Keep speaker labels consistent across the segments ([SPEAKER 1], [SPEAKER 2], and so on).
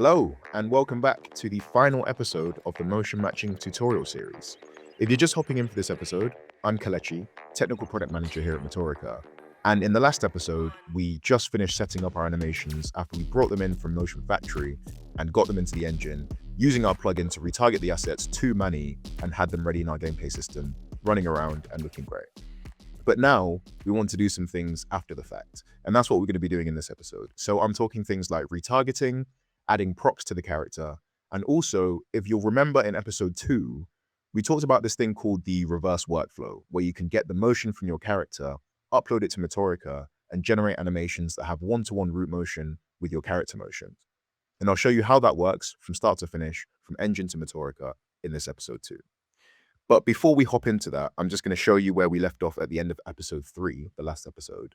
[SPEAKER 1] Hello, and welcome back to the final episode of the motion matching tutorial series. If you're just hopping in for this episode, I'm Kalechi, Technical Product Manager here at Motorica. And in the last episode, we just finished setting up our animations after we brought them in from Motion Factory and got them into the engine, using our plugin to retarget the assets to Mani and had them ready in our gameplay system, running around and looking great. But now we want to do some things after the fact, and that's what we're going to be doing in this episode. So I'm talking things like retargeting, adding props to the character. And also, if you'll remember in episode 2, we talked about this thing called the reverse workflow, where you can get the motion from your character, upload it to Motorica, and generate animations that have one-to-one root motion with your character motion. And I'll show you how that works from start to finish, from engine to Motorica in this episode 2. But before we hop into that, I'm just going to show you where we left off at the end of episode 3, the last episode.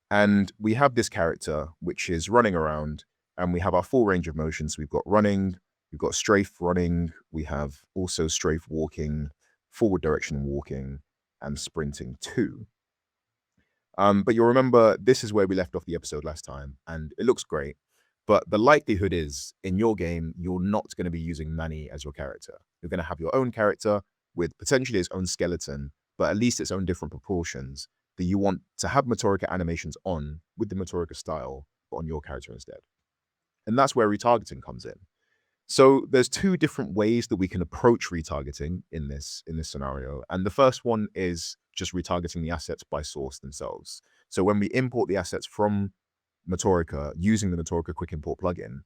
[SPEAKER 1] And we have this character, which is running around, and we have our full range of motions. We've got running, we've got strafe running, we have also strafe walking, forward direction walking, and sprinting too. But you'll remember this is where we left off the episode last time, and it looks great. But the likelihood is, in your game, you're not going to be using Mani as your character. You're going to have your own character with potentially its own skeleton, but at least its own different proportions that you want to have Motorica animations on with the Motorica style, but on your character instead. And that's where retargeting comes in. So there's two different ways that we can approach retargeting in this scenario. And the first one is just retargeting the assets by source themselves. So when we import the assets from Motorica using the Motorica Quick Import plugin,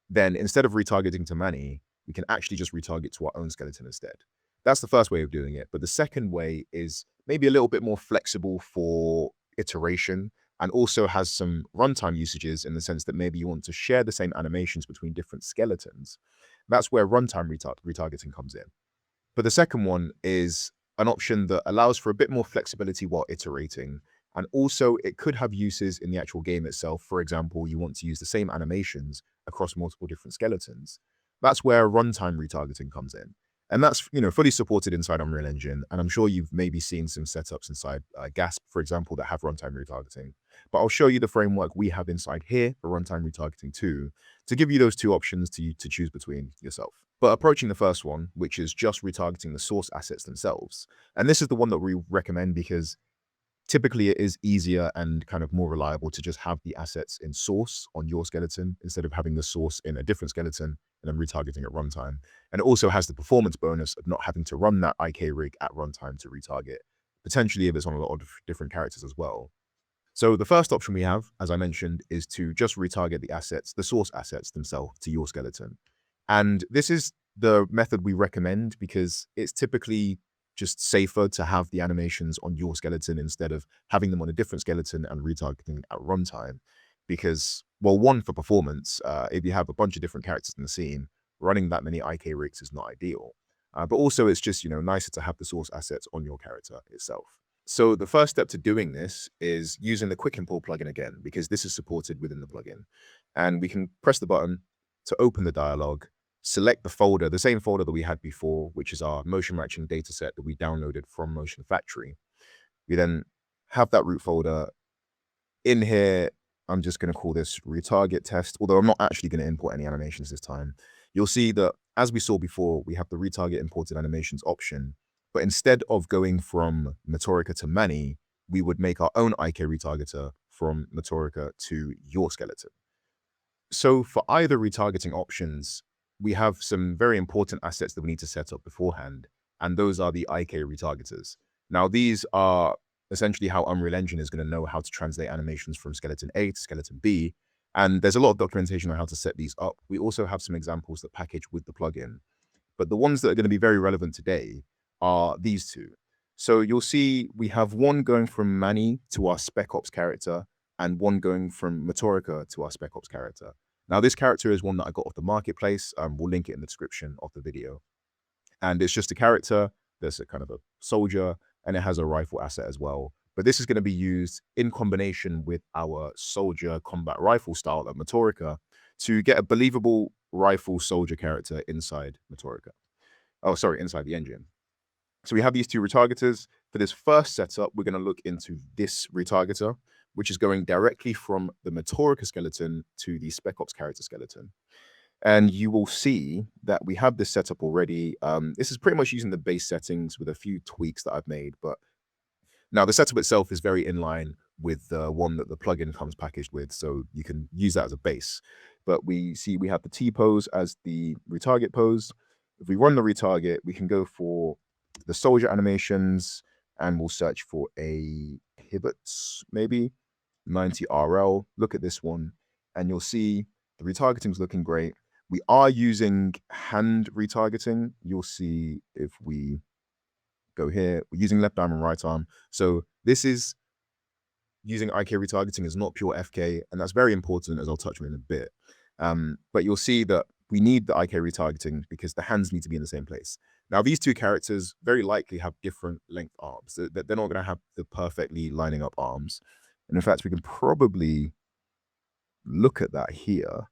[SPEAKER 1] then instead of retargeting to Mani, we can actually just retarget to our own skeleton instead. That's the first way of doing it. But the second way is maybe a little bit more flexible for iteration and also has some runtime usages in the sense that maybe you want to share the same animations between different skeletons. That's where runtime retargeting comes in. But the second one is an option that allows for a bit more flexibility while iterating. And also it could have uses in the actual game itself. For example, you want to use the same animations across multiple different skeletons. That's where runtime retargeting comes in. And that's, fully supported inside Unreal Engine. And I'm sure you've maybe seen some setups inside Gasp, for example, that have runtime retargeting. But I'll show you the framework we have inside here for runtime retargeting too, to give you those two options to choose between yourself. But approaching the first one, which is just retargeting the source assets themselves. And this is the one that we recommend because typically it is easier and kind of more reliable to just have the assets in source on your skeleton instead of having the source in a different skeleton and then retargeting at runtime. And it also has the performance bonus of not having to run that IK rig at runtime to retarget, potentially if it's on a lot of different characters as well. So the first option we have, as I mentioned, is to just retarget the assets, the source assets themselves to your skeleton. And this is the method we recommend because it's typically just safer to have the animations on your skeleton instead of having them on a different skeleton and retargeting at runtime. Because, well, one, for performance, if you have a bunch of different characters in the scene, running that many IK rigs is not ideal. But also it's just, nicer to have the source assets on your character itself. So the first step to doing this is using the Quick Import plugin again, because this is supported within the plugin. And we can press the button to open the dialog, select the folder, the same folder that we had before, which is our motion matching dataset that we downloaded from Motion Factory. We then have that root folder. In here, I'm just going to call this retarget test, although I'm not actually going to import any animations this time. You'll see that, as we saw before, we have the retarget imported animations option, but instead of going from Motorica to Mani, we would make our own IK retargeter from Motorica to your skeleton. So for either retargeting options, we have some very important assets that we need to set up beforehand, and those are the IK retargeters. Now, these are essentially how Unreal Engine is going to know how to translate animations from skeleton A to skeleton B, and there's a lot of documentation on how to set these up. We also have some examples that package with the plugin, but the ones that are going to be very relevant today are these two. So you'll see we have one going from Mani to our Spec Ops character, and one going from Motorica to our Spec Ops character. Now, this character is one that I got off the marketplace. We'll link it in the description of the video. And it's just a character. There's a kind of a soldier, and it has a rifle asset as well. But this is going to be used in combination with our soldier combat rifle style at Motorica to get a believable rifle soldier character inside Motorica. Oh, sorry, inside the engine. So we have these two retargeters. For this first setup, we're going to look into this retargeter, which is going directly from the Motorica skeleton to the Spec Ops character skeleton. And you will see that we have this set up already. This is pretty much using the base settings with a few tweaks that I've made, but now the setup itself is very in line with the one that the plugin comes packaged with, so you can use that as a base. But we see we have the T pose as the retarget pose. If we run the retarget, we can go for the soldier animations and we'll search for a pivot, maybe 90 RL. Look at this one, and you'll see the retargeting is looking great. We are using hand retargeting. You'll see if we go here, we're using left arm and right arm. So this is using IK retargeting is not pure FK, and that's very important, as I'll touch on in a bit. But you'll see that we need the IK retargeting because the hands need to be in the same place. Now, these two characters very likely have different length arms. They're not going to have the perfectly lining up arms. And in fact, we can probably look at that here.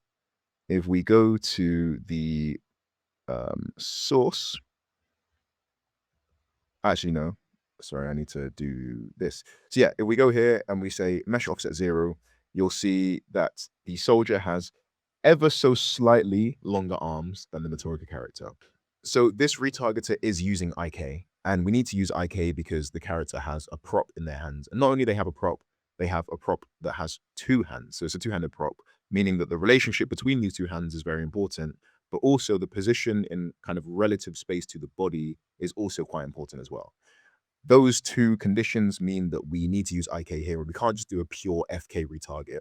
[SPEAKER 1] If we go to the source, actually, no, sorry, I need to do this. So yeah, if we go here and we say mesh offset 0, you'll see that the soldier has ever so slightly longer arms than the Motorica character. So this retargeter is using IK, and we need to use IK because the character has a prop in their hands. And not only they have a prop, they have a prop that has two hands. So it's a two-handed prop, meaning that the relationship between these two hands is very important, but also the position in kind of relative space to the body is also quite important as well. Those two conditions mean that we need to use IK here. We can't just do a pure FK retarget.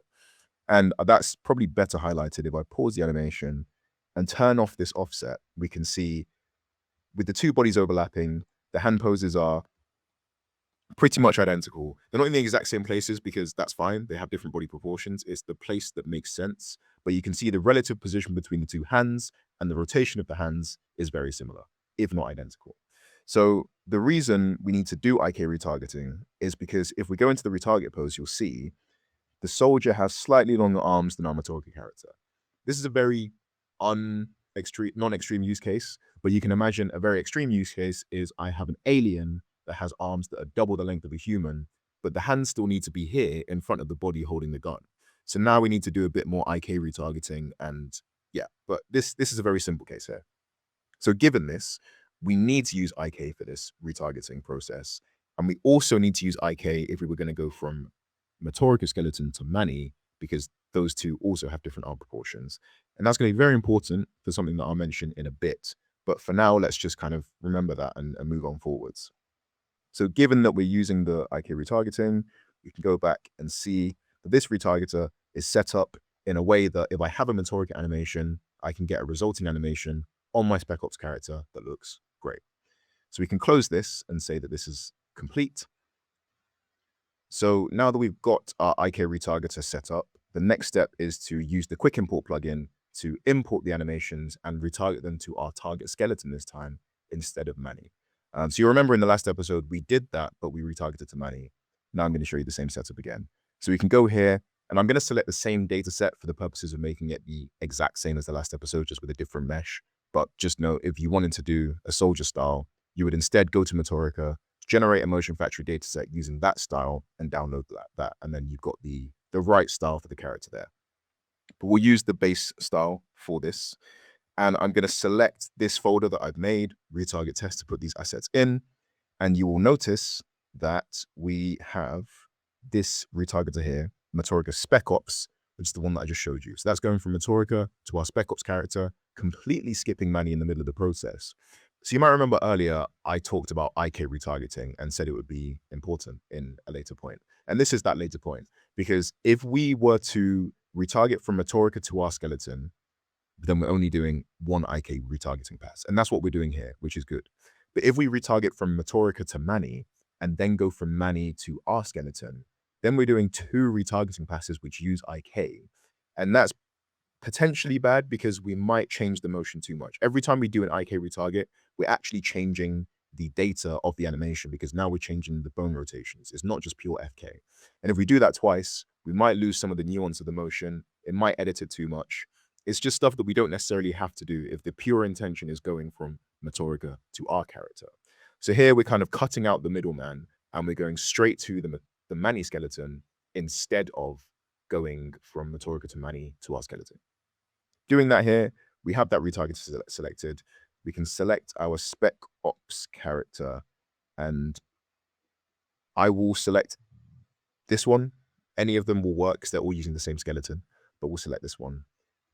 [SPEAKER 1] And that's probably better highlighted if I pause the animation and turn off this offset. We can see with the two bodies overlapping, the hand poses are pretty much identical. They're not in the exact same places because that's fine. They have different body proportions. It's the place that makes sense. But you can see the relative position between the two hands and the rotation of the hands is very similar, if not identical. So the reason we need to do IK retargeting is because if we go into the retarget pose, you'll see the soldier has slightly longer arms than our Motorica character. This is a very non-extreme use case, but you can imagine a very extreme use case is I have an alien that has arms that are double the length of a human, but the hands still need to be here in front of the body holding the gun. So now we need to do a bit more IK retargeting, and yeah, but this is a very simple case here. So given this, we need to use IK for this retargeting process. And we also need to use IK if we were going to go from Motorica skeleton to Manny, because those two also have different arm proportions. And that's going to be very important for something that I'll mention in a bit. But for now, let's just kind of remember that and move on forwards. So given that we're using the IK retargeting, we can go back and see that this retargeter is set up in a way that if I have a Motorica animation, I can get a resulting animation on my Spec Ops character that looks great. So we can close this and say that this is complete. So now that we've got our IK retargeter set up, the next step is to use the quick import plugin to import the animations and retarget them to our target skeleton this time instead of Manny. So you remember in the last episode, we did that, but we retargeted to Manny. Now I'm going to show you the same setup again. So we can go here and I'm going to select the same data set for the purposes of making it the exact same as the last episode, just with a different mesh. But just know if you wanted to do a soldier style, you would instead go to Motorica, generate a motion factory dataset using that style and download that. And then you've got the right style for the character there. But we'll use the base style for this. And I'm going to select this folder that I've made, retarget test, to put these assets in. And you will notice that we have this retargeter here, Motorica Spec Ops, which is the one that I just showed you. So that's going from Motorica to our Spec Ops character, completely skipping Manny in the middle of the process. So you might remember earlier, I talked about IK retargeting and said it would be important in a later point. And this is that later point, because if we were to retarget from Motorica to our skeleton, then we're only doing one IK retargeting pass. And that's what we're doing here, which is good. But if we retarget from Motorica to Manny and then go from Manny to our skeleton, then we're doing two retargeting passes which use IK. And that's potentially bad because we might change the motion too much. Every time we do an IK retarget, we're actually changing the data of the animation because now we're changing the bone rotations. It's not just pure FK. And if we do that twice, we might lose some of the nuance of the motion. It might edit it too much. It's just stuff that we don't necessarily have to do if the pure intention is going from Motorica to our character. So here we're kind of cutting out the middleman and we're going straight to the Manny skeleton instead of going from Motorica to Manny to our skeleton. Doing that here, we have that retarget selected. We can select our spec ops character, and I will select this one. Any of them will work because they're all using the same skeleton, but we'll select this one.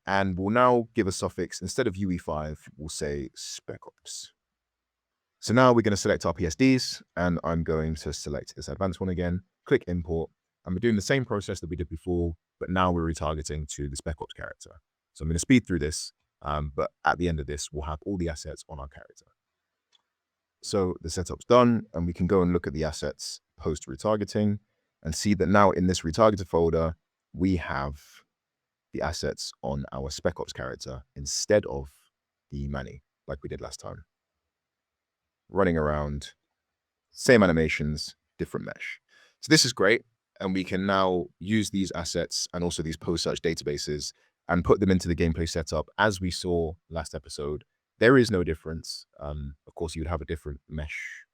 [SPEAKER 1] And we'll now give a suffix. Instead of UE5, we'll say spec ops. So now we're going to select our PSDs, and I'm going to select this advanced one again, click import, and we're doing the same process that we did before, but now we're retargeting to the spec ops character. So I'm going to speed through this, but at the end of this, we'll have all the assets on our character. So the setup's done, and we can go and look at the assets post retargeting and see that now in this retargeted folder, we have the assets on our spec ops character instead of the Manny, like we did last time. Running around, same animations, different mesh. So this is great. And we can now use these assets and also these post search databases and put them into the gameplay setup. As we saw last episode, there is no difference. Of course, you'd have a different mesh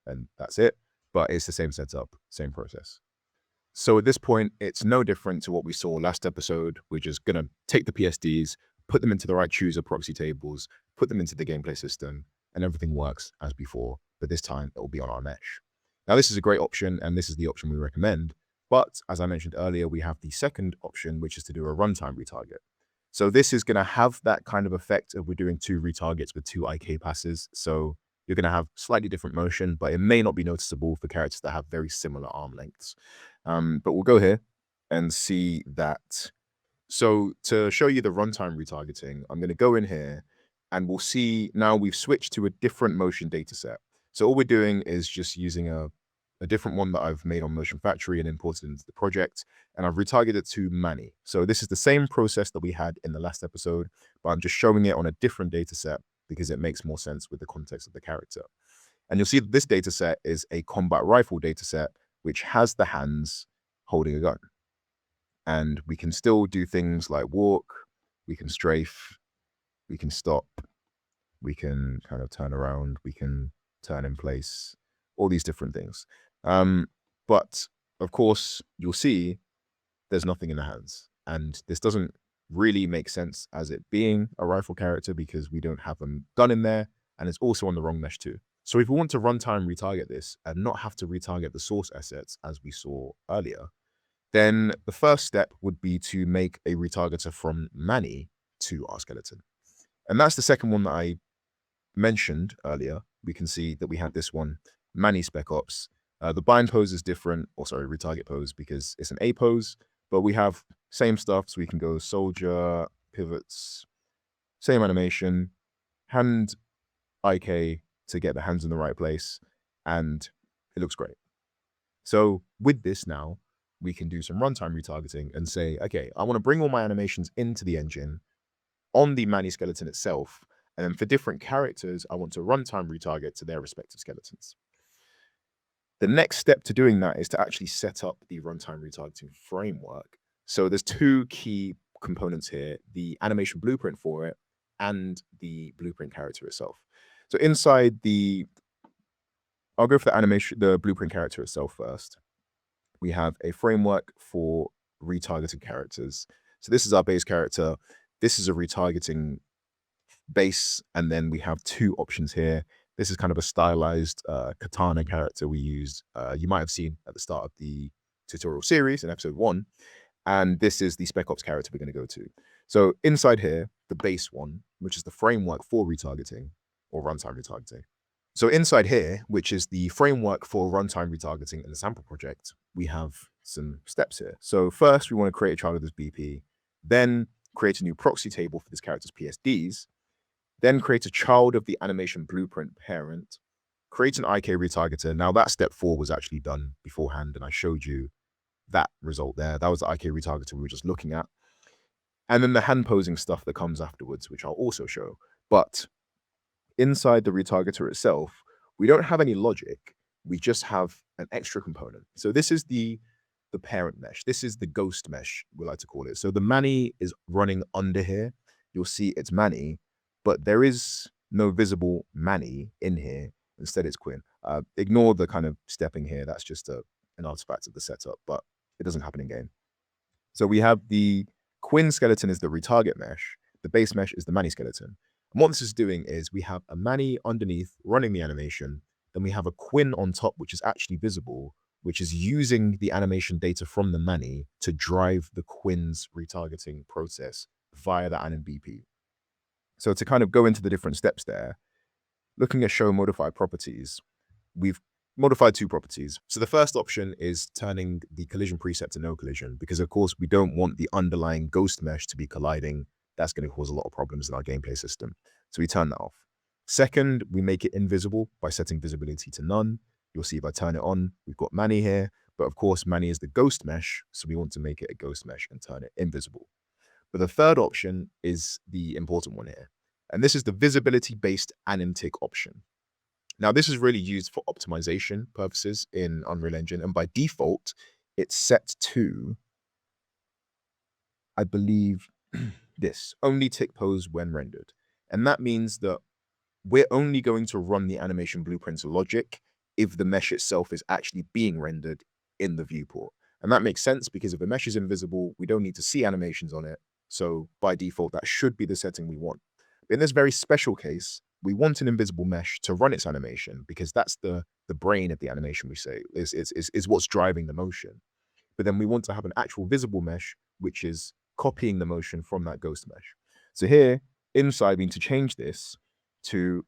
[SPEAKER 1] and that's it, but it's the same setup, same process. So at this point, it's no different to what we saw last episode. We're just going to take the PSDs, put them into the right chooser proxy tables, put them into the gameplay system, and everything works as before, but this time it will be on our mesh. Now, this is a great option, and this is the option we recommend. But as I mentioned earlier, we have the second option, which is to do a runtime retarget. So this is going to have that kind of effect of we're doing 2 retargets with 2 IK passes. So you're going to have slightly different motion, but it may not be noticeable for characters that have very similar arm lengths. But we'll go here and see that. So to show you the runtime retargeting, I'm going to go in here and we'll see now we've switched to a different motion data set. So all we're doing is just using a different one that I've made on Motion Factory and imported into the project, and I've retargeted to Manny. So this is the same process that we had in the last episode, but I'm just showing it on a different data set because it makes more sense with the context of the character. And you'll see that this data set is a combat rifle data set, which has the hands holding a gun. And we can still do things like walk, we can strafe, we can stop, we can kind of turn around, we can turn in place, all these different things. But of course, you'll see there's nothing in the hands. And this doesn't really make sense as it being a rifle character because we don't have a gun in there, and it's also on the wrong mesh too. So if we want to runtime retarget this and not have to retarget the source assets as we saw earlier, then the first step would be to make a retargeter from Manny to our skeleton. And that's the second one that I mentioned earlier. We can see that we had this one, Manny Spec Ops. The bind pose is different, or sorry, retarget pose, because it's an A pose, but we have same stuff. So we can go soldier, pivots, same animation, hand IK to get the hands in the right place, and it looks great. So with this now, we can do some runtime retargeting and say, okay, I want to bring all my animations into the engine on the Manny skeleton itself. And then for different characters, I want to runtime retarget to their respective skeletons. The next step to doing that is to actually set up the runtime retargeting framework. So there's 2 key components here, the animation blueprint for it and the blueprint character itself. So inside I'll go for the blueprint character itself first. We have a framework for retargeting characters. So this is our base character. This is a retargeting base. And then we have 2 options here. This is kind of a stylized katana character we use. You might have seen at the start of the tutorial series in episode 1. And this is the Spec Ops character we're going to go to. So inside here, the base one, which is the framework for retargeting or runtime retargeting. So inside here, which is the framework for runtime retargeting in the sample project, we have some steps here. So first, we want to create a child of this BP, then create a new proxy table for this character's PSDs, then create a child of the animation blueprint parent, create an IK retargeter. Now that step 4 was actually done beforehand, and I showed you that result there. That was the IK retargeter we were just looking at. And then the hand posing stuff that comes afterwards, which I'll also show. But inside the retargeter itself, we don't have any logic. We just have an extra component. So this is the parent mesh. This is the ghost mesh, we like to call it. So the Manny is running under here. You'll see it's Manny, but there is no visible Manny in here. Instead, it's Quinn. Ignore the kind of stepping here. That's just an artifact of the setup, but it doesn't happen in game. So we have the Quinn skeleton is the retarget mesh. the base mesh is the Manny skeleton. And what this is doing is we have a Manny underneath running the animation, then we have a Quinn on top, which is actually visible, which is using the animation data from the Manny to drive the Quinn's retargeting process via the anim BP. So to kind of go into the different steps there, looking at show modified properties, we've modified two properties. So the first option is turning the collision preset to no collision, because of course we don't want the underlying ghost mesh to be colliding. That's going to cause a lot of problems in our gameplay system. So we turn that off. Second, we make it invisible by setting visibility to none. You'll see if I turn it on, we've got Manny here, but of course Manny is the ghost mesh, so we want to make it a ghost mesh and turn it invisible. But the third option is the important one here, and this is the visibility-based anim tick option. Now, this is really used for optimization purposes in Unreal Engine, and by default, it's set to, I believe, this, only tick pose when rendered. And that means that we're only going to run the animation blueprint's logic if the mesh itself is actually being rendered in the viewport. And that makes sense because if the mesh is invisible, we don't need to see animations on it. So by default, that should be the setting we want. In this very special case, we want an invisible mesh to run its animation because that's the brain of the animation, we say, is what's driving the motion. But then we want to have an actual visible mesh, which is copying the motion from that ghost mesh. So here, inside, we need to change this to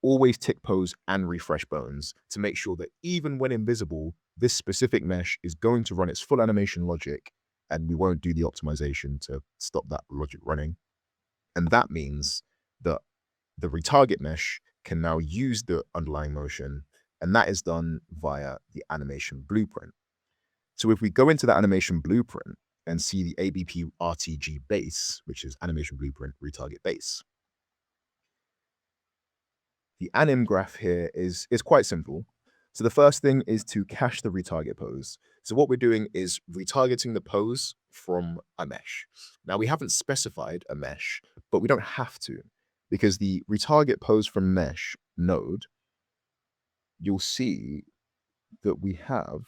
[SPEAKER 1] always tick pose and refresh bones to make sure that even when invisible, this specific mesh is going to run its full animation logic, and we won't do the optimization to stop that logic running. And that means that the retarget mesh can now use the underlying motion, and that is done via the animation blueprint. So if we go into the animation blueprint and see the ABP RTG base, which is animation blueprint retarget base, the anim graph here is quite simple. So the first thing is to cache the retarget pose. So what we're doing is retargeting the pose from a mesh. Now we haven't specified a mesh, but we don't have to, because the retarget pose from mesh node, you'll see that we have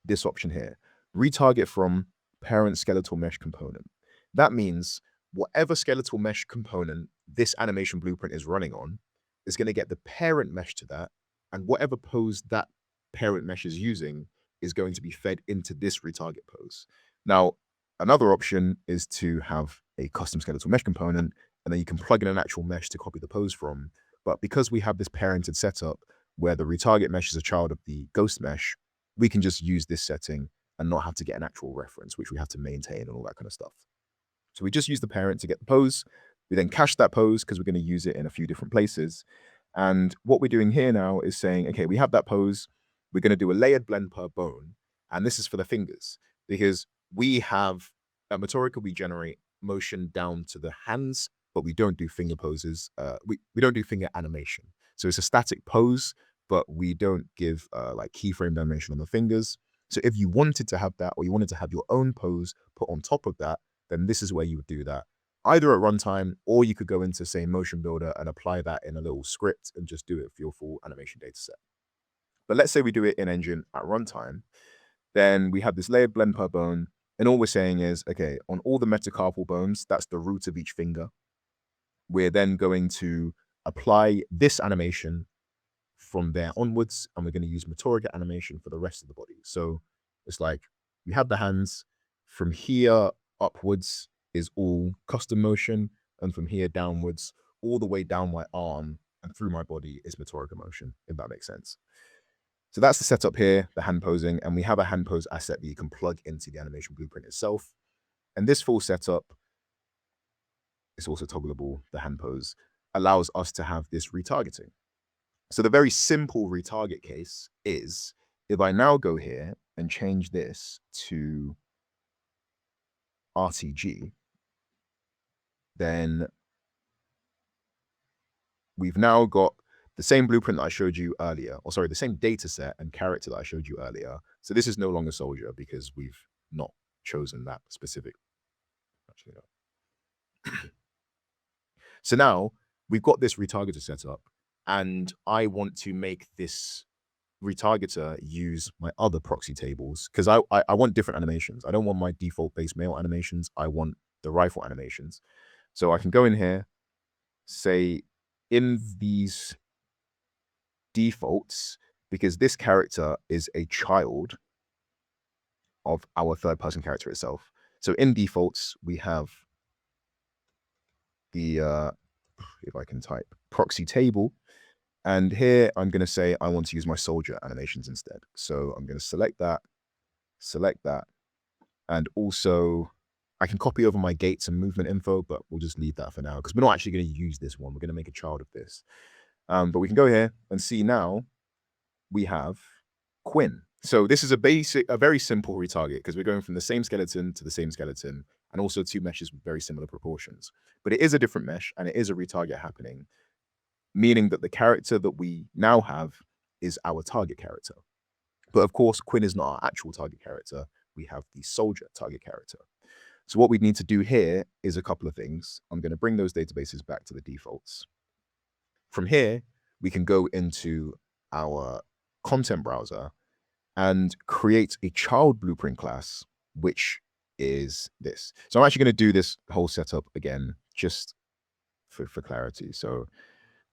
[SPEAKER 1] this option here, retarget from parent skeletal mesh component. That means whatever skeletal mesh component this animation blueprint is running on is going to get the parent mesh to that, and whatever pose that parent mesh is using is going to be fed into this retarget pose. Now, another option is to have a custom skeletal mesh component, and then you can plug in an actual mesh to copy the pose from. But because we have this parented setup where the retarget mesh is a child of the ghost mesh, we can just use this setting and not have to get an actual reference, which we have to maintain and all that kind of stuff. So we just use the parent to get the pose. We then cache that pose because we're going to use it in a few different places. And what we're doing here now is saying, okay, we have that pose. We're going to do a layered blend per bone. And this is for the fingers, because we have, at Motorica, we generate motion down to the hands, but we don't do finger poses. We don't do finger animation. So it's a static pose, but we don't give like keyframe animation on the fingers. So if you wanted to have that, or you wanted to have your own pose put on top of that, then this is where you would do that, either at runtime, or you could go into, say, Motion Builder and apply that in a little script and just do it for your full animation data set. But let's say we do it in Engine at runtime, then we have this layered blend per bone, and all we're saying is, okay, on all the metacarpal bones, that's the root of each finger, we're then going to apply this animation from there onwards, and we're going to use Motorica animation for the rest of the body. So it's like we have the hands, from here upwards is all custom motion, and from here downwards, all the way down my arm and through my body is Motorica motion, if that makes sense. So that's the setup here, the hand posing, and we have a hand pose asset that you can plug into the animation blueprint itself. And this full setup is also toggleable. The hand pose allows us to have this retargeting. So the very simple retarget case is, if I now go here and change this to RTG, then we've now got the same blueprint that I showed you earlier, or sorry, the same data set and character that I showed you earlier. So this is no longer soldier because we've not chosen that specific. Actually, no. So now we've got this retargeter set up, and I want to make this retargeter use my other proxy tables, because I want different animations. I don't want my default base male animations. I want the rifle animations. So I can go in here, say in these defaults, because this character is a child of our third person character itself. So in defaults, we have the, if I can type, proxy table. And here I'm going to say I want to use my soldier animations instead. So I'm going to select that, and also I can copy over my gates and movement info, but we'll just leave that for now because we're not actually going to use this one. We're going to make a child of this. But we can go here and see now we have Quinn. So this is a very simple retarget because we're going from the same skeleton to the same skeleton, and also two meshes with very similar proportions. But it is a different mesh and it is a retarget happening, meaning that the character that we now have is our target character. But of course, Quinn is not our actual target character. We have the soldier target character. So what we need to do here is a couple of things. I'm going to bring those databases back to the defaults. From here, we can go into our content browser and create a child blueprint class, which is this. So I'm actually going to do this whole setup again, just for clarity. So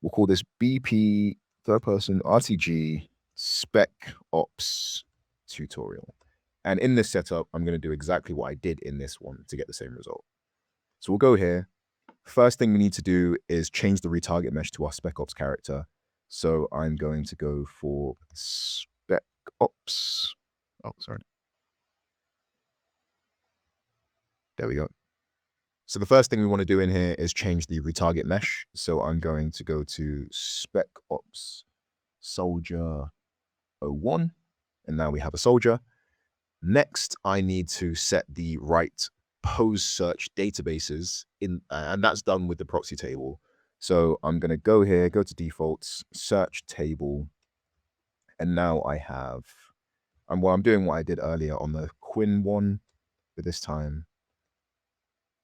[SPEAKER 1] we'll call this BP third person RTG spec ops tutorial. And in this setup, I'm going to do exactly what I did in this one to get the same result. So we'll go here. First thing we need to do is change the retarget mesh to our spec ops character. So I'm going to go for spec ops. Oh, sorry. There we go. So the first thing we want to do in here is change the retarget mesh. So I'm going to go to spec ops soldier 01, and now we have a soldier. Next, I need to set the right pose search databases in, and that's done with the proxy table. So I'm going to go here, go to defaults, search table, and now I have, I'm doing what I did earlier on the Quinn one, but this time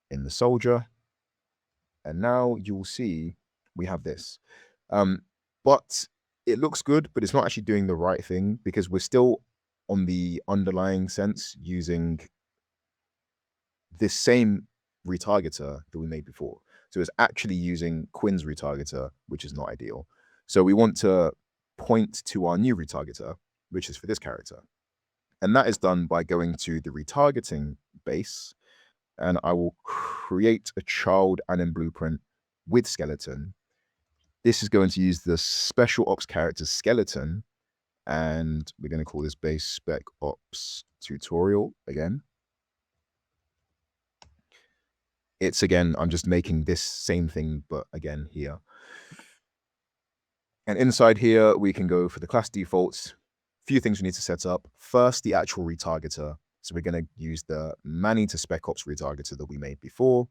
[SPEAKER 1] in the soldier. And now you'll see we have this. But it looks good, but it's not actually doing the right thing because we're still on the underlying sense using this same retargeter that we made before. So it's actually using Quinn's retargeter, which is not ideal. So we want to point to our new retargeter, which is for this character. And that is done by going to the retargeting base, and I will create a child anim blueprint with skeleton. This is going to use the special ops character skeleton, and we're going to call this base spec ops tutorial again. It's again, I'm just making this same thing, but again here. And inside here, we can go for the class defaults. Few things we need to set up. First, the actual retargeter. So we're going to use the Manny to spec ops retargeter that we made before.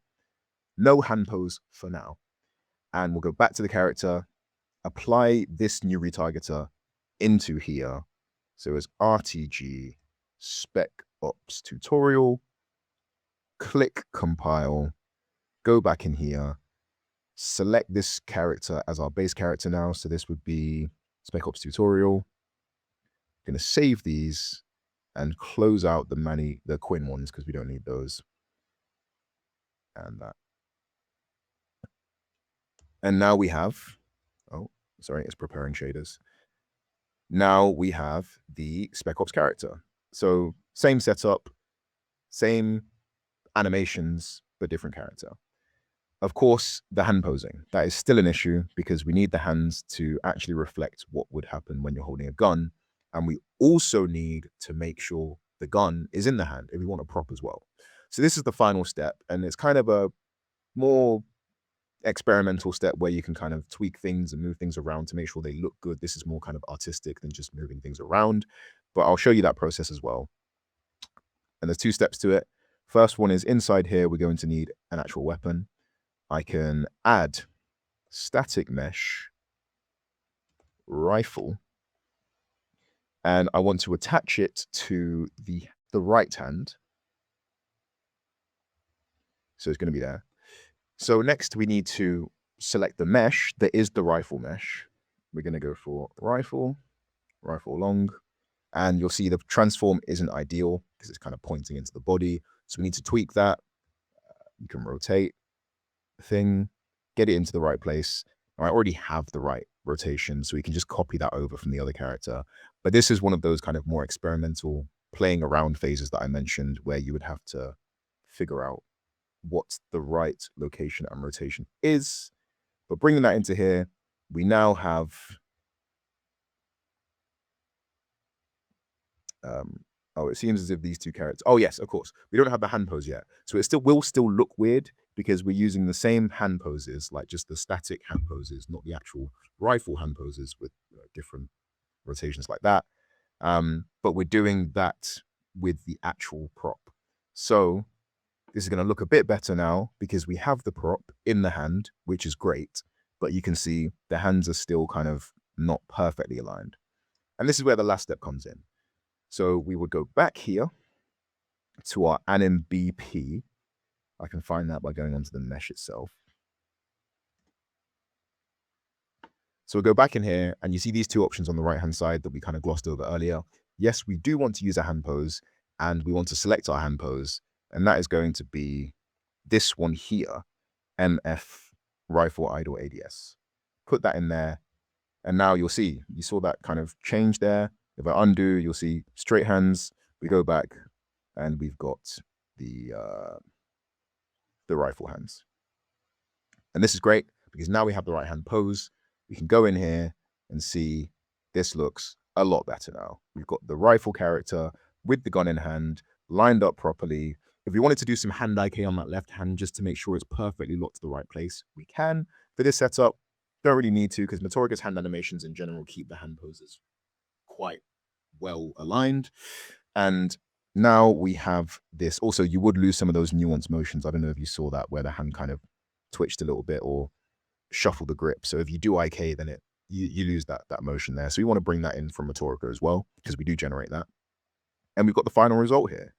[SPEAKER 1] No hand pose for now. And we'll go back to the character, apply this new retargeter into here. So it's RTG spec ops tutorial, click compile, go back in here, select this character as our base character now. So this would be spec ops tutorial. I'm going to save these and close out the Quinn ones because we don't need those. And that. And now we have, oh, sorry, it's preparing shaders. Now we have the spec ops character. So same setup, same animations, but different character. Of course, the hand posing, that is still an issue because we need the hands to actually reflect what would happen when you're holding a gun. And we also need to make sure the gun is in the hand if we want a prop as well. So this is the final step, and it's kind of a more experimental step where you can kind of tweak things and move things around to make sure they look good. This is more kind of artistic than just moving things around, but I'll show you that process as well. And there's two steps to it. First one is inside here, we're going to need an actual weapon. I can add static mesh rifle, and I want to attach it to the right hand. So it's going to be there. So next we need to select the mesh that is the rifle mesh. We're going to go for rifle long, and you'll see the transform isn't ideal because it's kind of pointing into the body. So we need to tweak that. You can rotate. thing, get it into the right place. I already have the right rotation, so we can just copy that over from the other character. But this is one of those kind of more experimental playing around phases that I mentioned, where you would have to figure out what the right location and rotation is. But bringing that into here, we now have oh, it seems as if these two characters, oh yes, of course, we don't have the hand pose yet. So it still will still look weird because we're using the same hand poses, like just the static hand poses, not the actual rifle hand poses with different rotations like that. But we're doing that with the actual prop. So this is going to look a bit better now because we have the prop in the hand, which is great, but you can see the hands are still kind of not perfectly aligned. And this is where the last step comes in. So we would go back here to our anim BP. I can find that by going onto the mesh itself. So we'll go back in here and you see these two options on the right-hand side that we kind of glossed over earlier. Yes, we do want to use a hand pose and we want to select our hand pose. And that is going to be this one here, MF Rifle Idle ADS. Put that in there. And now you'll see, you saw that kind of change there. If I undo, you'll see straight hands. We go back and we've got the rifle hands. And this is great because now we have the right hand pose. We can go in here and see this looks a lot better now. We've got the rifle character with the gun in hand, lined up properly. If we wanted to do some hand IK on that left hand just to make sure it's perfectly locked to the right place, we can. For this setup, don't really need to because Motorica's hand animations in general keep the hand poses quite well aligned. And now we have this. Also, you would lose some of those nuanced motions. I don't know if you saw that where the hand kind of twitched a little bit or shuffle the grip. So if you do IK, then you lose that motion there. So we want to bring that in from Motorica as well because we do generate that. And we've got the final result here.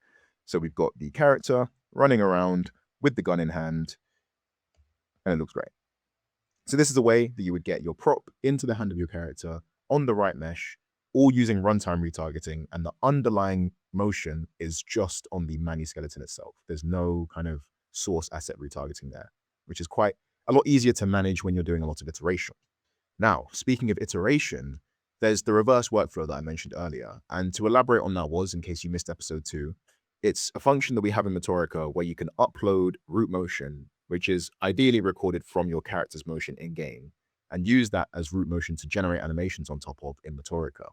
[SPEAKER 1] So we've got the character running around with the gun in hand, and it looks great. So this is a way that you would get your prop into the hand of your character on the right mesh, all using runtime retargeting, and the underlying motion is just on the Manny skeleton itself. There's no kind of source asset retargeting there, which is quite a lot easier to manage when you're doing a lot of iteration. Now, speaking of iteration, there's the reverse workflow that I mentioned earlier. And to elaborate on that was, in case you missed episode 2, it's a function that we have in Motorica where you can upload root motion, which is ideally recorded from your character's motion in-game, and use that as root motion to generate animations on top of in Motorica.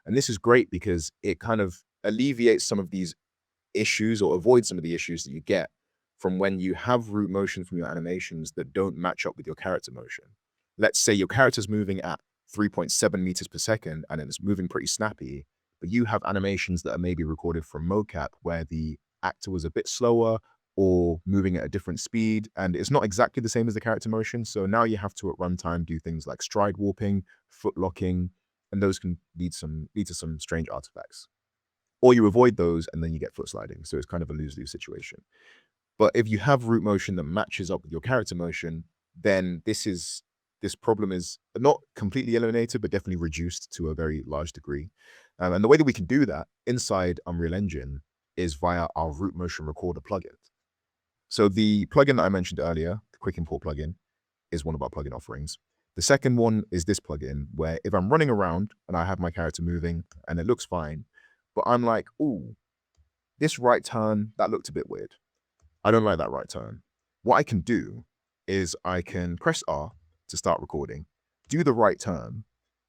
[SPEAKER 1] And this is great because it kind of alleviates some of these issues or avoids some of the issues that you get from when you have root motion from your animations that don't match up with your character motion. Let's say your character's moving at 3.7 meters per second and it's moving pretty snappy, but you have animations that are maybe recorded from mocap where the actor was a bit slower or moving at a different speed, and it's not exactly the same as the character motion. So now you have to, at runtime, do things like stride warping, foot locking, and those can lead to some strange artifacts. Or you avoid those and then you get foot sliding. So it's kind of a lose-lose situation. But if you have root motion that matches up with your character motion, then this problem is not completely eliminated, but definitely reduced to a very large degree. And the way that we can do that inside Unreal Engine is via our root motion recorder plugin. So the plugin that I mentioned earlier, the quick import plugin, is one of our plugin offerings. The second one is this plugin where if I'm running around and I have my character moving and it looks fine, but I'm like, ooh, this right turn, that looked a bit weird. I don't like that right turn. What I can do is I can press R to start recording, do the right turn,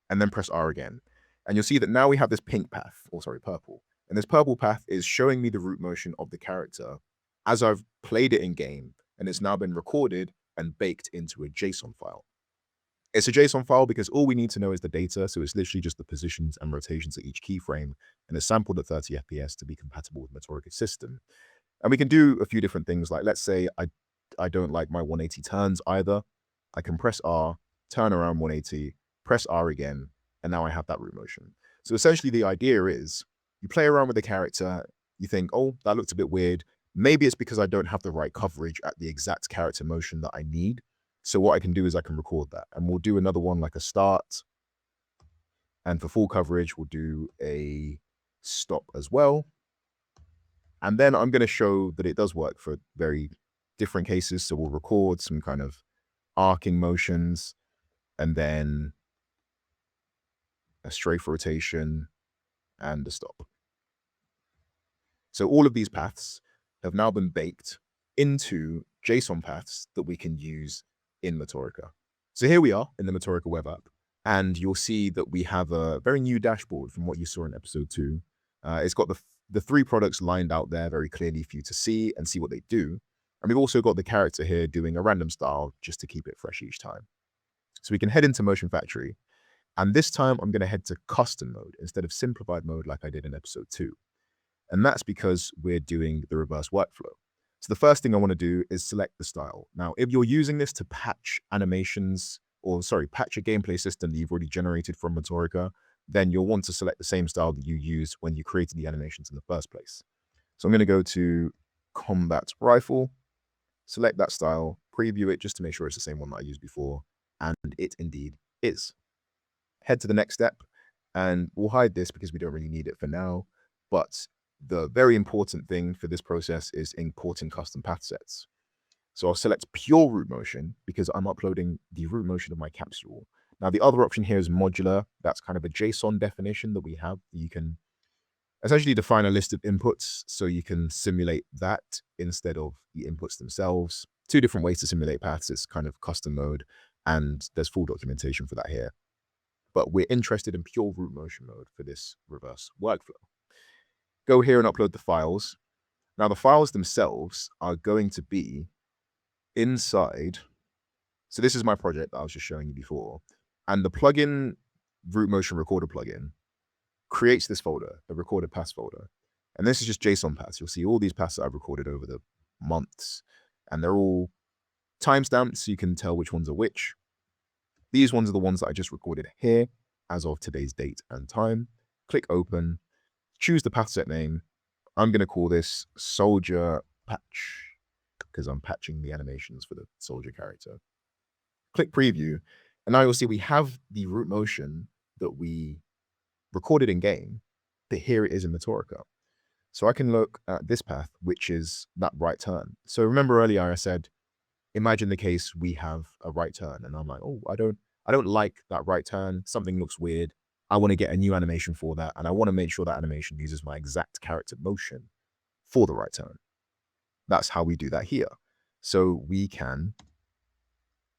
[SPEAKER 1] and then press R again. And you'll see that now we have this pink path, or sorry, purple. And this purple path is showing me the root motion of the character as I've played it in game, and it's now been recorded and baked into a JSON file. It's a JSON file because all we need to know is the data, so it's literally just the positions and rotations at each keyframe, and it's sampled at 30 FPS to be compatible with Motorica's system. And we can do a few different things, like let's say I don't like my 180 turns either. I can press R, turn around 180, press R again, and now I have that root motion. So essentially the idea is you play around with the character, you think, oh, that looked a bit weird. Maybe it's because I don't have the right coverage at the exact character motion that I need. So what I can do is I can record that, and we'll do another one like a start. And for full coverage, we'll do a stop as well. And then I'm going to show that it does work for very different cases. So we'll record some kind of arcing motions and then a strafe rotation and a stop. So all of these paths have now been baked into JSON paths that we can use in Motorica. So here we are in the Motorica web app, and you'll see that we have a very new dashboard from what you saw in episode 2. It's got the 3 products lined out there very clearly for you to see and see what they do. And we've also got the character here doing a random style just to keep it fresh each time. So we can head into Motion Factory, and this time I'm going to head to custom mode instead of simplified mode like I did in episode 2. And that's because we're doing the reverse workflow. So the first thing I want to do is select the style. Now, if you're using this to patch animations, patch a gameplay system that you've already generated from Motorica, then you'll want to select the same style that you used when you created the animations in the first place. So I'm going to go to Combat Rifle, select that style, preview it just to make sure it's the same one that I used before, and it indeed is. Head to the next step, and we'll hide this because we don't really need it for now, but the very important thing for this process is importing custom path sets. So I'll select pure root motion because I'm uploading the root motion of my capsule. Now the other option here is modular. That's kind of a JSON definition that we have. You can essentially define a list of inputs so you can simulate that instead of the inputs themselves. 2 different ways to simulate paths. It's kind of custom mode, and there's full documentation for that here. But we're interested in pure root motion mode for this reverse workflow. Go here and upload the files. Now the files themselves are going to be inside. So this is my project that I was just showing you before. And the plugin, Root Motion Recorder plugin, creates this folder, the recorded paths folder. And this is just JSON paths. You'll see all these paths that I've recorded over the months. And they're all timestamped so you can tell which ones are which. These ones are the ones that I just recorded here as of today's date and time. Click open. Choose the path set name. I'm going to call this soldier patch because I'm patching the animations for the soldier character. Click preview, and now you'll see we have the root motion that we recorded in game, but here it is in Motorica. So I can look at this path, which is that right turn. So remember earlier I said, imagine the case we have a right turn, and I'm like, oh, I don't like that right turn. Something looks weird. I want to get a new animation for that, and I want to make sure that animation uses my exact character motion for the right turn. That's how we do that here. So we can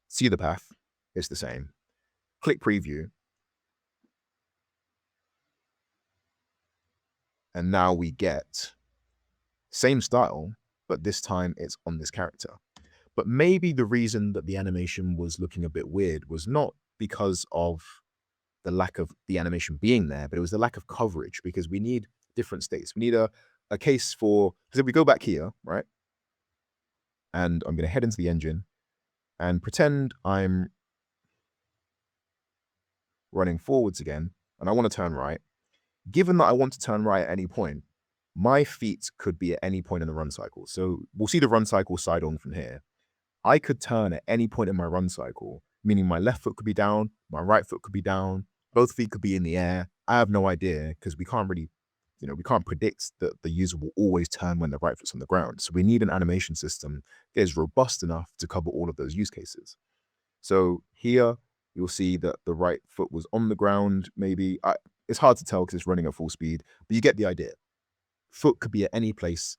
[SPEAKER 1] see the path, it's the same. Click preview. And now we get same style, but this time it's on this character. But maybe the reason that the animation was looking a bit weird was not because of the lack of the animation being there, but it was the lack of coverage, because we need different states. We need a case for, because if we go back here, right? And I'm going to head into the engine and pretend I'm running forwards again, and I want to turn right. Given that I want to turn right at any point, my feet could be at any point in the run cycle. So we'll see the run cycle side on from here. I could turn at any point in my run cycle, meaning my left foot could be down, my right foot could be down, both feet could be in the air. I have no idea because we can't really, we can't predict that the user will always turn when the right foot's on the ground. So we need an animation system that is robust enough to cover all of those use cases. So here you'll see that the right foot was on the ground, maybe. It's hard to tell because it's running at full speed, but you get the idea. Foot could be at any place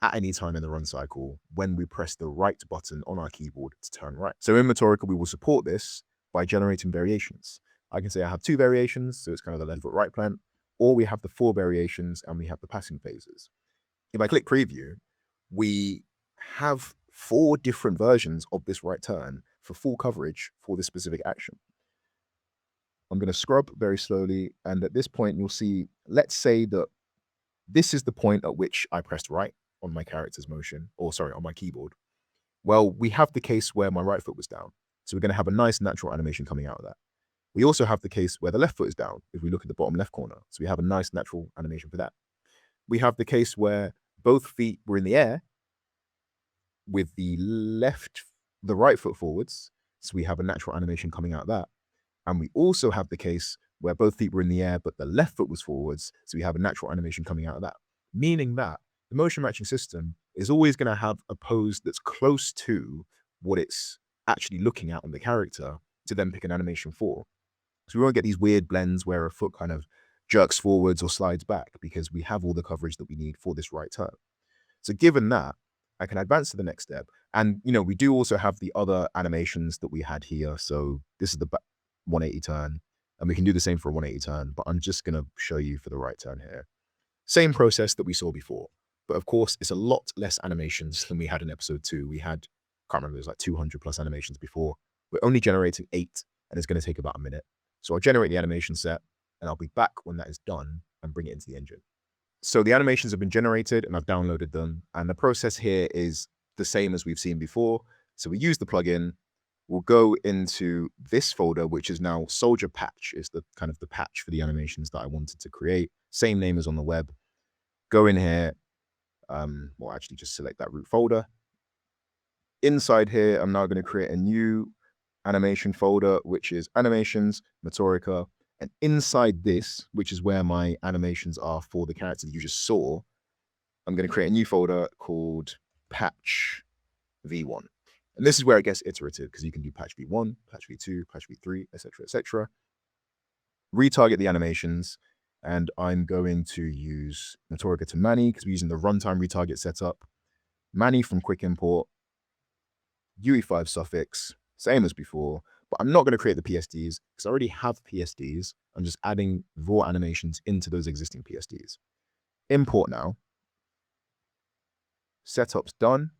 [SPEAKER 1] at any time in the run cycle when we press the right button on our keyboard to turn right. So in Motorica, we will support this by generating variations. I can say I have 2 variations, so it's kind of the left foot right plant, or we have the 4 variations and we have the passing phases. If I click preview, we have 4 different versions of this right turn for full coverage for this specific action. I'm going to scrub very slowly, and at this point you'll see, let's say that this is the point at which I pressed right on my character's motion, or sorry, on my keyboard. Well, we have the case where my right foot was down. So we're going to have a nice natural animation coming out of that. We also have the case where the left foot is down, if we look at the bottom left corner. So we have a nice natural animation for that. We have the case where both feet were in the air with the right foot forwards. So we have a natural animation coming out of that. And we also have the case where both feet were in the air, but the left foot was forwards. So we have a natural animation coming out of that. Meaning that the motion matching system is always going to have a pose that's close to what it's actually looking at on the character to then pick an animation for. So we won't get these weird blends where a foot kind of jerks forwards or slides back because we have all the coverage that we need for this right turn. So given that, I can advance to the next step. And, we do also have the other animations that we had here. So this is the 180 turn, and we can do the same for a 180 turn, but I'm just going to show you for the right turn here. Same process that we saw before, but of course, it's a lot less animations than we had in episode 2. We had, can't remember, it was like 200 plus animations before. We're only generating 8, and it's going to take about a minute. So I'll generate the animation set, and I'll be back when that is done and bring it into the engine. So the animations have been generated, and I've downloaded them. And the process here is the same as we've seen before. So we use the plugin. We'll go into this folder, which is now Soldier Patch, is the kind of the patch for the animations that I wanted to create. Same name as on the web. Go in here. Well, actually just select that root folder. Inside here, I'm now going to create a new animation folder, which is animations, Motorica. And inside this, which is where my animations are for the character that you just saw, I'm going to create a new folder called patch v1. And this is where it gets iterative because you can do patch v1, patch v2, patch v3, etc., etc. Retarget the animations, and I'm going to use Motorica to Mani because we're using the runtime retarget setup. Mani from quick import, UE5 suffix, same as before, but I'm not going to create the PSDs because I already have PSDs. I'm just adding raw animations into those existing PSDs. Import now. Setup's done.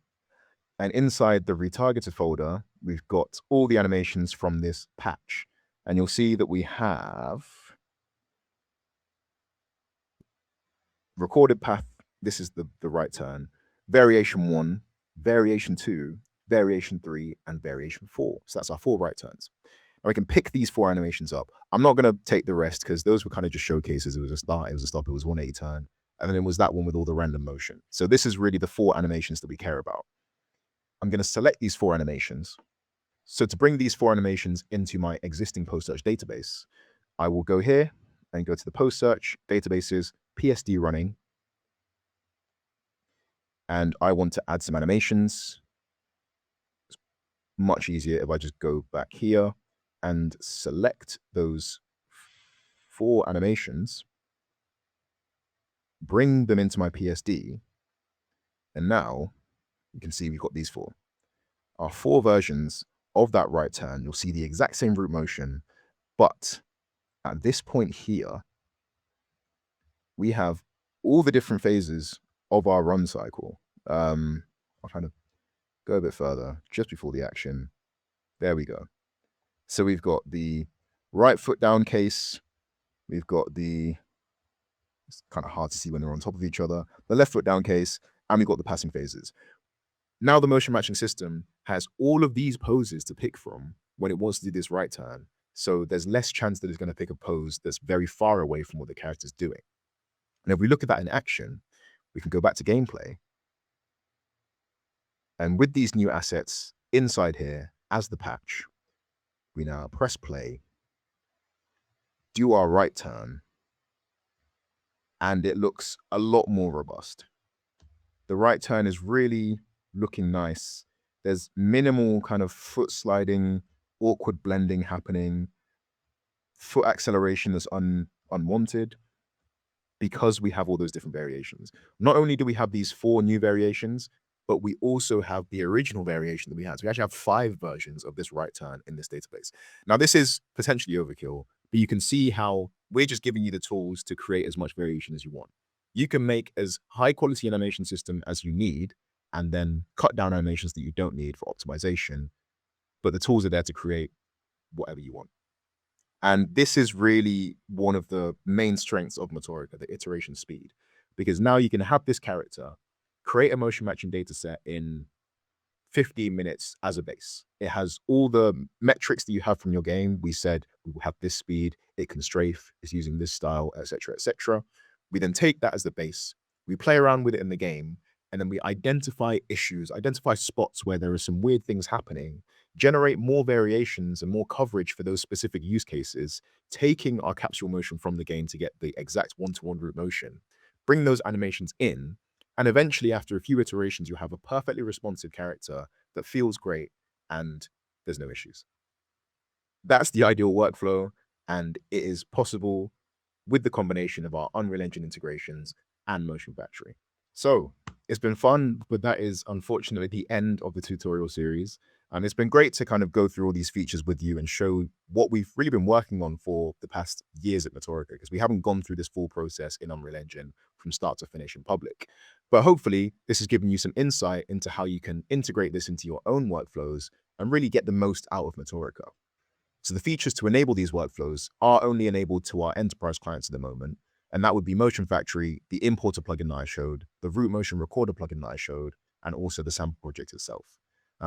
[SPEAKER 1] And inside the retargeted folder, we've got all the animations from this patch. And you'll see that we have recorded path. This is the right turn. Variation 1, variation 2, variation 3, and variation 4. So that's our 4 right turns. And we can pick these 4 animations up. I'm not going to take the rest because those were kind of just showcases. It was a start, it was a stop, it was 180 turn. And then it was that one with all the random motion. So this is really the 4 animations that we care about. I'm going to select these 4 animations. So to bring these 4 animations into my existing post search database, I will go here and go to the post search databases, PSD running. And I want to add some animations. It's much easier if I just go back here and select those 4 animations, bring them into my PSD. And now you can see we've got these 4. Our 4 versions of that right turn. You'll see the exact same root motion, but at this point here, we have all the different phases of our run cycle. I'll kind of go a bit further just before the action. There we go. So we've got the right foot down case. We've got it's kind of hard to see when they're on top of each other, the left foot down case, and we've got the passing phases. Now the motion matching system has all of these poses to pick from when it wants to do this right turn. So there's less chance that it's going to pick a pose that's very far away from what the character's doing. And if we look at that in action, we can go back to gameplay. And with these new assets inside here as the patch, we now press play, do our right turn, and it looks a lot more robust. The right turn is really looking nice. There's minimal kind of foot sliding, awkward blending happening, foot acceleration that's unwanted because we have all those different variations. Not only do we have these 4 new variations, but we also have the original variation that we had. So we actually have 5 versions of this right turn in this database. Now, this is potentially overkill, but you can see how we're just giving you the tools to create as much variation as you want. You can make as high quality animation system as you need, and then cut down animations that you don't need for optimization. But the tools are there to create whatever you want. And this is really one of the main strengths of Motorica, the iteration speed, because now you can have this character create a motion matching data set in 15 minutes as a base. It has all the metrics that you have from your game. We said we will have this speed, it can strafe, it's using this style, etc., etc. We then take that as the base, we play around with it in the game, and then we identify issues, identify spots where there are some weird things happening, generate more variations and more coverage for those specific use cases, taking our capsule motion from the game to get the exact one-to-one root motion, bring those animations in, And eventually, after a few iterations, you'll have a perfectly responsive character that feels great and there's no issues. That's the ideal workflow, and it is possible with the combination of our Unreal Engine integrations and Motion Factory. So it's been fun, but that is unfortunately the end of the tutorial series. And it's been great to kind of go through all these features with you and show what we've really been working on for the past years at Motorica, because we haven't gone through this full process in Unreal Engine from start to finish in public. But hopefully this has given you some insight into how you can integrate this into your own workflows and really get the most out of Motorica. So the features to enable these workflows are only enabled to our enterprise clients at the moment. And that would be Motion Factory, the importer plugin that I showed, the Root Motion Recorder plugin that I showed, and also the sample project itself.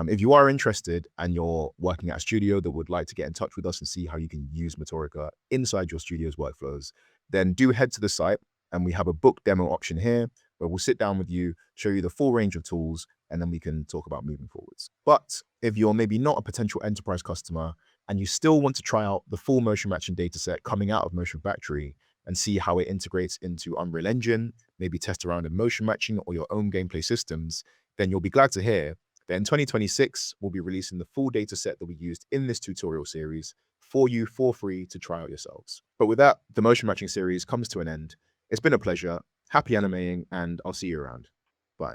[SPEAKER 1] If you are interested and you're working at a studio that would like to get in touch with us and see how you can use Motorica inside your studio's workflows, then do head to the site, and we have a book demo option here where we'll sit down with you, show you the full range of tools, and then we can talk about moving forwards. But if you're maybe not a potential enterprise customer and you still want to try out the full motion matching dataset coming out of Motion Factory and see how it integrates into Unreal Engine, maybe test around in motion matching or your own gameplay systems, then you'll be glad to hear that in 2026, we'll be releasing the full dataset that we used in this tutorial series for you for free to try out yourselves. But with that, the motion matching series comes to an end. It's been a pleasure. Happy animating, and I'll see you around. Bye.